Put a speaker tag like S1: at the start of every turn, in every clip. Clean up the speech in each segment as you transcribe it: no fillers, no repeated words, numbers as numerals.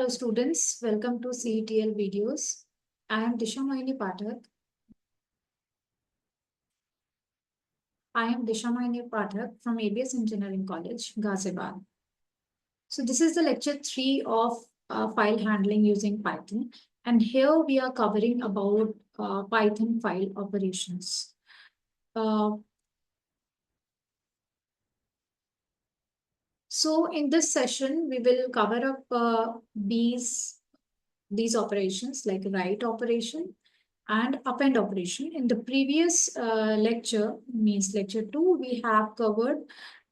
S1: students, welcome to CETL videos. I am Dishamayini Pathak. From ABES Engineering College, Ghaziabad. So this is the lecture 3 of file handling using Python. And here we are covering about Python file operations. So in this session, we will cover up these operations like write operation and append operation. In the previous lecture, means lecture 2, we have covered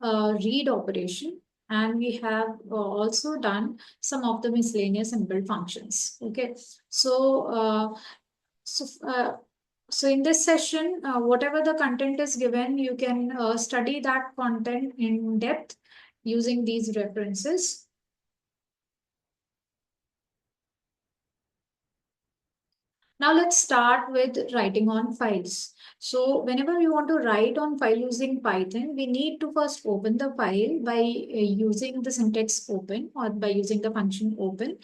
S1: read operation, and we have also done some of the miscellaneous inbuilt functions. Okay, so so uh, so in this session, whatever the content is given, you can study that content in depth using these references. Now let's start with writing on files. So whenever we want to write on file using Python, we need to first open the file by using the syntax open or by using the function open.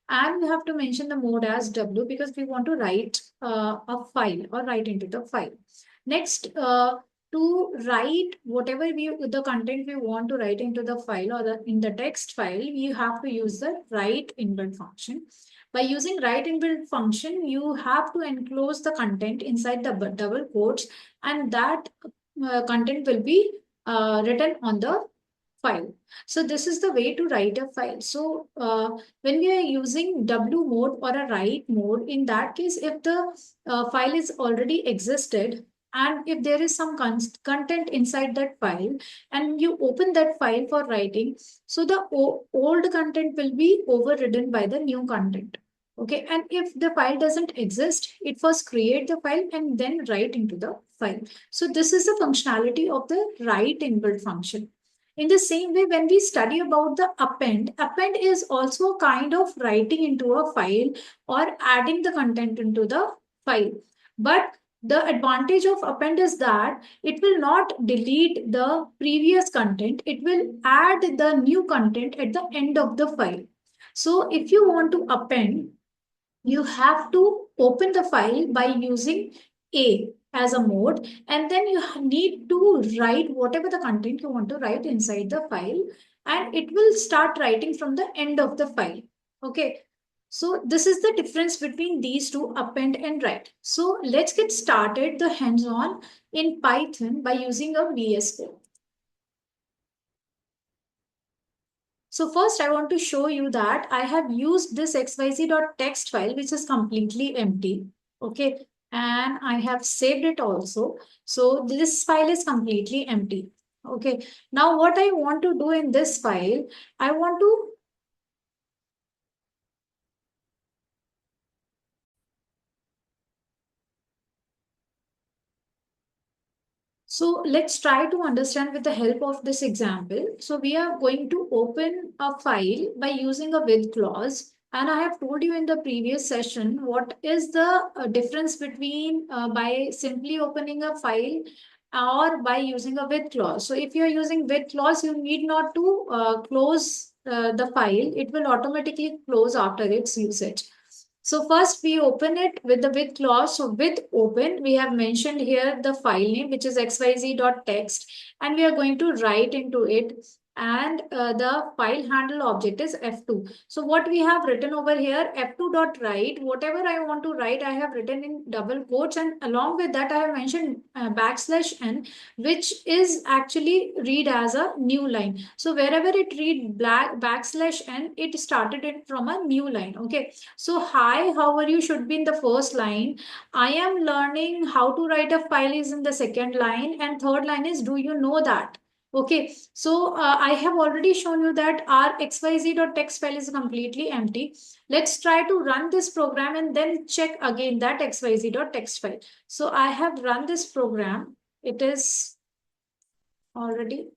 S1: And we have to mention the mode as W because we want to write a file or write into the file. Next, to write whatever the content we want to write into the file or in the text file, you have to use the write inbuilt function. By using write inbuilt function, you have to enclose the content inside the double quotes, and that content will be written on the file. So this is the way to write a file. So when we are using W mode or a write mode, in that case, if the file is already existed, and if there is some content inside that file and you open that file for writing, so the old content will be overridden by the new content. Okay, and if the file doesn't exist, it first create the file and then write into the file. So this is the functionality of the write inbuilt function. In the same way, when we study about the append is also a kind of writing into a file or adding the content into the file. But the advantage of append is that it will not delete the previous content. It will add the new content at the end of the file. So if you want to append, you have to open the file by using A as a mode, and then you need to write whatever the content you want to write inside the file, and it will start writing from the end of the file. Okay, so this is the difference between these two, append and write. So let's get started the hands-on in Python by using a VS Code. So first I want to show you that I have used this xyz.txt file, which is completely empty. Okay. And I have saved it also. So this file is completely empty. Okay. Now what I want to do in this file, I want to So let's try to understand with the help of this example. So we are going to open a file by using a with clause. And I have told you in the previous session what is the difference between by simply opening a file or by using a with clause. So if you are using with clause, you need not to close the file. It will automatically close after its usage. So first we open it with the with clause. So with open, we have mentioned here the file name, which is xyz.txt, and we are going to write into it. And the file handle object is F2. So what we have written over here, F2.write, whatever I want to write, I have written in double quotes. And along with that, I have mentioned \n, which is actually read as a new line. So wherever it read \n, it started it from a new line. Okay. So hi, how are you should be in the first line. I am learning how to write a file is in the second line, and third line is do you know that? Okay, so I have already shown you that our xyz.txt file is completely empty. Let's try to run this program and then check again that xyz.txt file. So I have run this program. It is already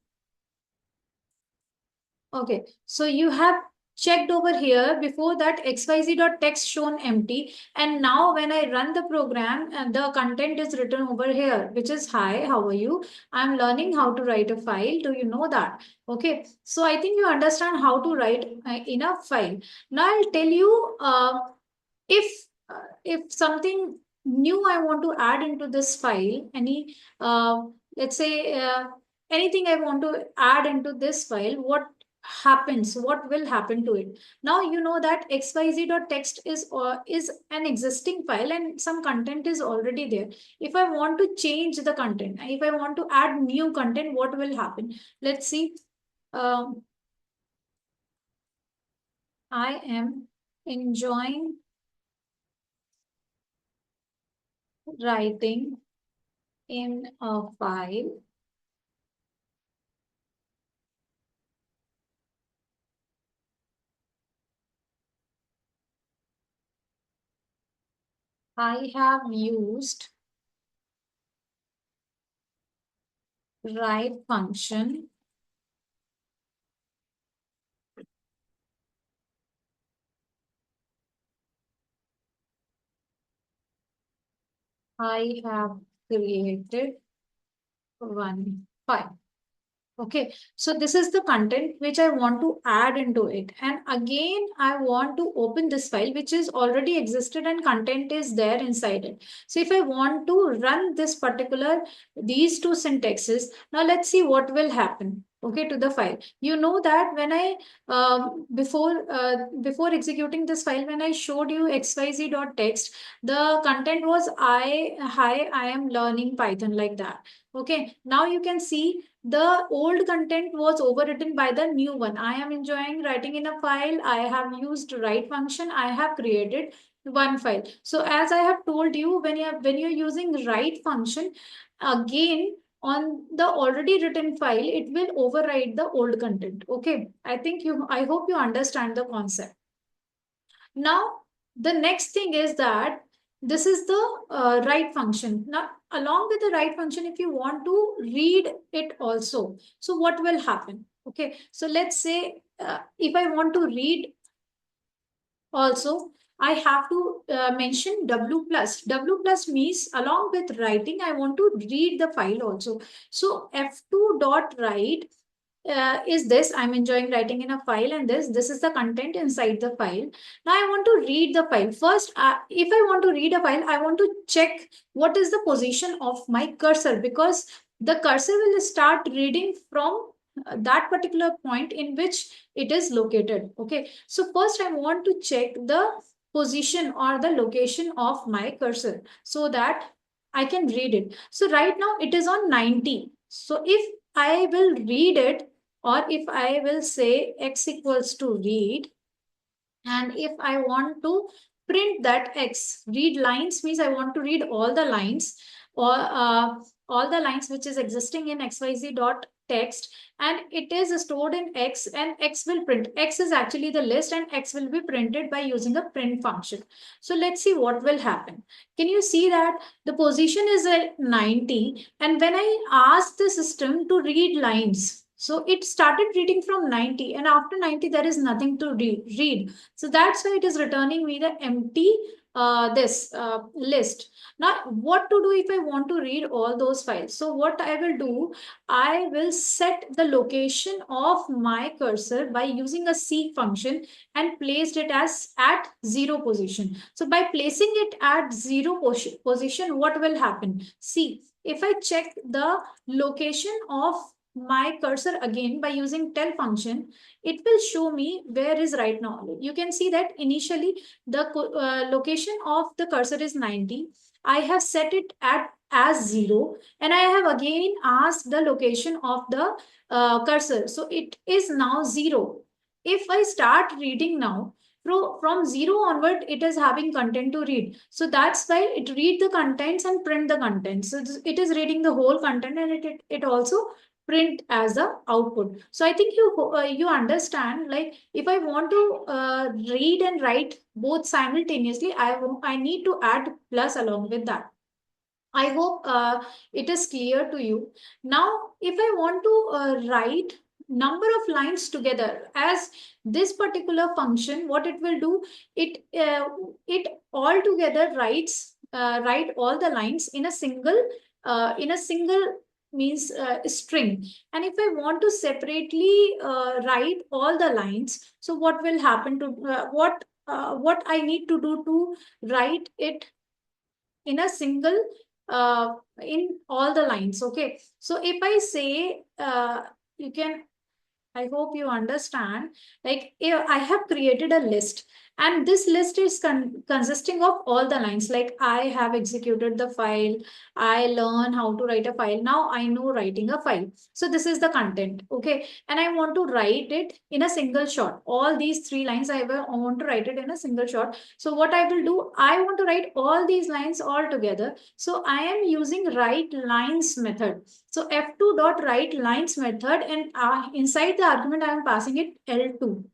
S1: okay. So you have checked over here. Before that, xyz.text shown empty. And now when I run the program, the content is written over here, which is, hi, how are you? I'm learning how to write a file. Do you know that? Okay. So I think you understand how to write in a file. Now I'll tell you, if something new I want to add into this file, any let's say anything I want to add into this file, what will happen to it? Now you know that xyz.text is an existing file and some content is already there. If I want to change the content, if I want to add new content, what will happen? Let's see. um, I am enjoying writing in a file. I have used write function. I have created one file. Okay, so this is the content which I want to add into it. And again, I want to open this file which is already existed and content is there inside it. So if I want to run this particular, these two syntaxes, now let's see what will happen. Okay, to the file. You know that when I before executing this file, when I showed you xyz.text, the content was hi, I am learning Python, like that. Okay, now you can see the old content was overwritten by the new one. I am enjoying writing in a file. I have used write function. I have created one file. So as I have told you, when you're using write function, again on the already written file, it will override the old content. Okay, I hope you understand the concept. Now, the next thing is that this is the write function. Now, along with the write function, if you want to read it also, so what will happen? Okay, so let's say if I want to read also, I have to mention W plus. W plus means along with writing, I want to read the file also. So F2 dot write is this. I'm enjoying writing in a file, and this is the content inside the file. Now I want to read the file first. If I want to read a file, I want to check what is the position of my cursor, because the cursor will start reading from that particular point in which it is located. Okay, so first I want to check the position or the location of my cursor so that I can read it. So right now it is on 90. So if I will read it, or if I will say x equals to read, and if I want to print that x, read lines means I want to read all the lines, or all the lines which is existing in xyz dot text, and it is stored in x, and x will print. X is actually the list, and x will be printed by using a print function. So let's see what will happen. Can you see that the position is at 90, and when I ask the system to read lines, so it started reading from 90, and after 90 there is nothing to read. So that's why it is returning me the empty this list. Now, what to do if I want to read all those files? So what I will do, I will set the location of my cursor by using a seek function and placed it as at 0 position. So by placing it at 0 position, what will happen? See, if I check the location of my cursor again by using tell function, it will show me where is right now. You can see that initially the location of the cursor is 90. I have set it at as 0, and I have again asked the location of the cursor. So it is now 0. If I start reading now, from 0 onward, it is having content to read. So that's why it read the contents and print the contents. So it is reading the whole content, and it also print as the output. So I think you understand, like if I want to read and write both simultaneously, I need to add plus along with that. I hope it is clear to you. Now if I want to write number of lines together. As this particular function, what it will do, it all together write all the lines in a single means string. And if I want to separately write all the lines, so what will happen to what I need to do to write it in a single in all the lines. Okay, so if I say you can, I hope you understand. Like, I have created a list, and this list is consisting of all the lines. Like, I have executed the file, I learn how to write a file. Now I know writing a file. So this is the content, okay? And I want to write it in a single shot. All these three lines, I want to write it in a single shot. So what I will do, I want to write all these lines all together. So I am using write lines method. So F2 dot write lines method, and inside the argument I am passing it L2.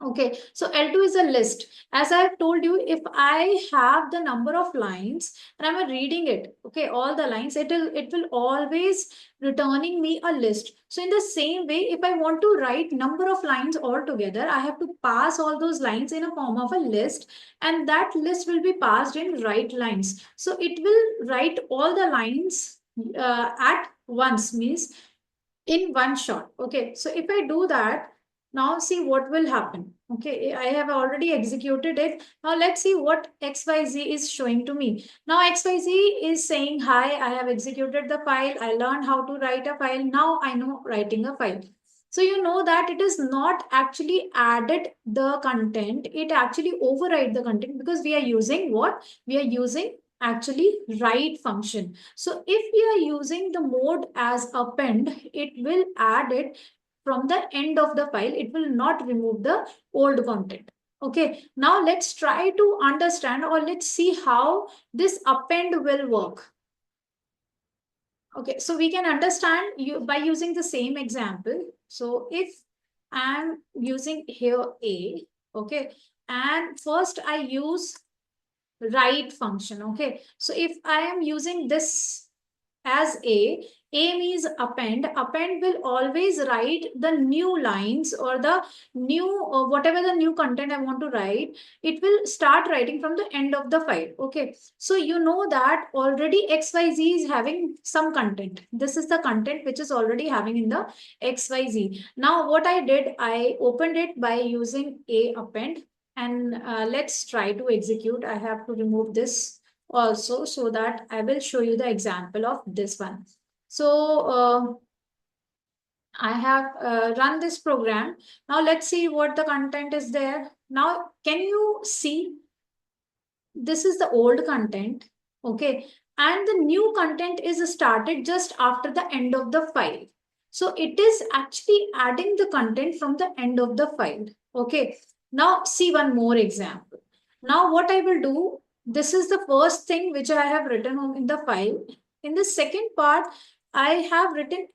S1: Okay, so L2 is a list. As I have told you, if I have the number of lines and I'm reading it, okay, all the lines, it will always returning me a list. So in the same way, if I want to write number of lines all together, I have to pass all those lines in a form of a list, and that list will be passed in write lines. So it will write all the lines at once, means in one shot. Okay, so if I do that, now see what will happen. Okay, I have already executed it. Now let's see what XYZ is showing to me. Now XYZ is saying, hi, I have executed the file, I learned how to write a file, now I know writing a file. So you know that it is not actually added the content, it actually override the content, because we are using what? We are using actually write function. So if we are using the mode as append, it will add it from the end of the file. It will not remove the old content. Okay, now let's try to understand, or let's see how this append will work. Okay, so we can understand you by using the same example. So if I'm using here A, okay, and first I use write function. Okay, so if I am using this as a means append will always write the new lines, or the new whatever the new content I want to write, it will start writing from the end of the file. Okay, so you know that already XYZ is having some content. This is the content which is already having in the XYZ. Now what I did, I opened it by using a append, and let's try to execute. I have to remove this also, so that I will show you the example of this one. So I have run this program. Now let's see what the content is there. Now, can you see this is the old content, okay, and the new content is started just after the end of the file. So it is actually adding the content from the end of the file. Okay, now see one more example. Now what I will do, this is the first thing which I have written in the file. In the second part, I have written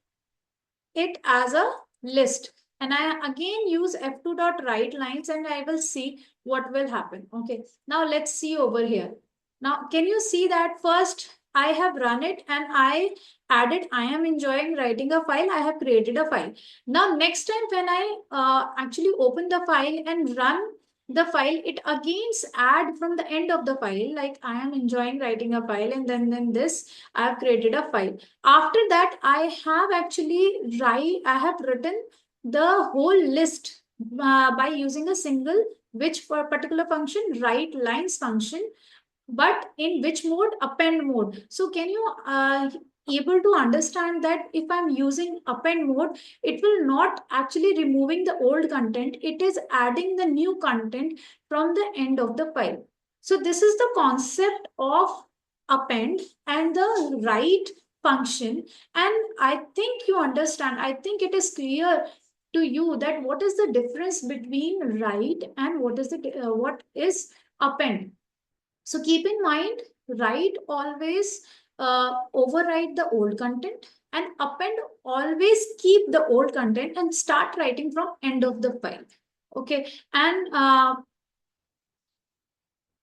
S1: it as a list, and I again use F2 dot write lines, and I will see what will happen. Okay, now let's see over here. Now can you see that first I have run it and I added, I am enjoying writing a file, I have created a file. Now next time when I actually open the file and run the file, it again add from the end of the file, like I am enjoying writing a file, and then this I have created a file. After that, I have written the whole list by using a single which for particular function, write lines function, but in which mode? Append mode. So can you able to understand that if I'm using append mode, it will not actually removing the old content, it is adding the new content from the end of the file. So this is the concept of append and the write function. And I think you understand, I think it is clear to you that what is the difference between write and what is append. So keep in mind, write always overwrite the old content, and append always keep the old content and start writing from end of the file. Okay, and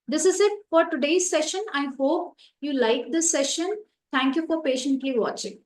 S1: this is it for today's session. I hope you like this session. Thank you for patiently watching.